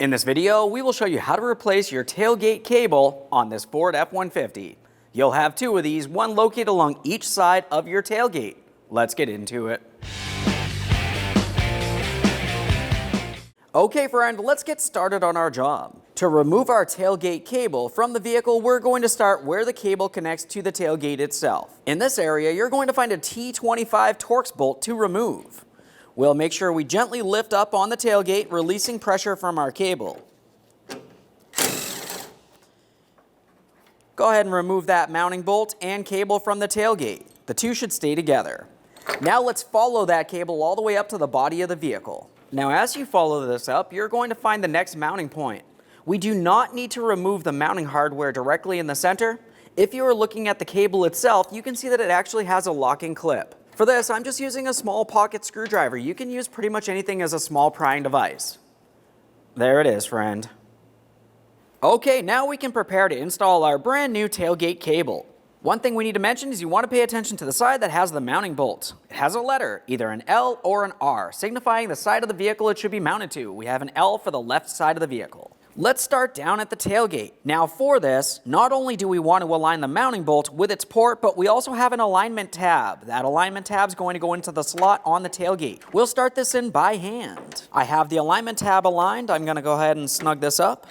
In this video, we will show you how to replace your tailgate cable on this Ford F-150. You'll have two of these, one located along each side of your tailgate. Let's get into it. Okay friend, let's get started on our job. To remove our tailgate cable from the vehicle, we're going to start where the cable connects to the tailgate itself. In this area, you're going to find a T25 Torx bolt to remove. We'll make sure we gently lift up on the tailgate, releasing pressure from our cable. Go ahead and remove that mounting bolt and cable from the tailgate. The two should stay together. Now let's follow that cable all the way up to the body of the vehicle. Now as you follow this up, you're going to find the next mounting point. We do not need to remove the mounting hardware directly in the center. If you are looking at the cable itself, you can see that it actually has a locking clip. For this, I'm just using a small pocket screwdriver. You can use pretty much anything as a small prying device. There it is, friend. Okay, now we can prepare to install our brand new tailgate cable. One thing we need to mention is you want to pay attention to the side that has the mounting bolt. It has a letter, either an L or an R, signifying the side of the vehicle it should be mounted to. We have an L for the left side of the vehicle. Let's start down at the tailgate. Now for this, not only do we want to align the mounting bolt with its port, but we also have an alignment tab. That alignment tab is going to go into the slot on the tailgate. We'll start this in by hand. I have the alignment tab aligned. I'm going to go ahead and snug this up.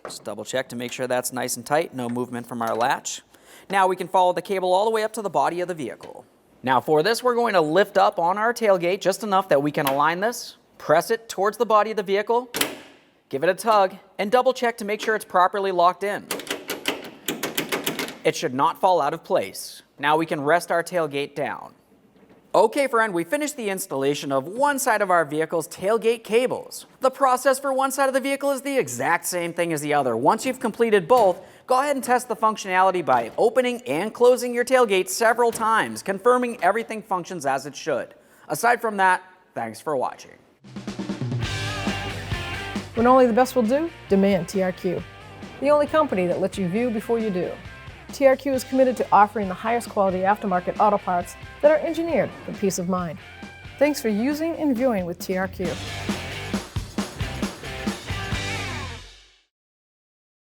Just double check to make sure that's nice and tight, no movement from our latch. Now we can follow the cable all the way up to the body of the vehicle. Now for this, we're going to lift up on our tailgate just enough that we can align this. Press it towards the body of the vehicle, give it a tug, and double check to make sure it's properly locked in. It should not fall out of place. Now we can rest our tailgate down. Okay friend, we finished the installation of one side of our vehicle's tailgate cables. The process for one side of the vehicle is the exact same thing as the other. Once you've completed both, go ahead and test the functionality by opening and closing your tailgate several times, confirming everything functions as it should. Aside from that, thanks for watching. When only the best will do, demand TRQ. The only company that lets you view before you do. TRQ is committed to offering the highest quality aftermarket auto parts that are engineered for peace of mind. Thanks for using and viewing with TRQ.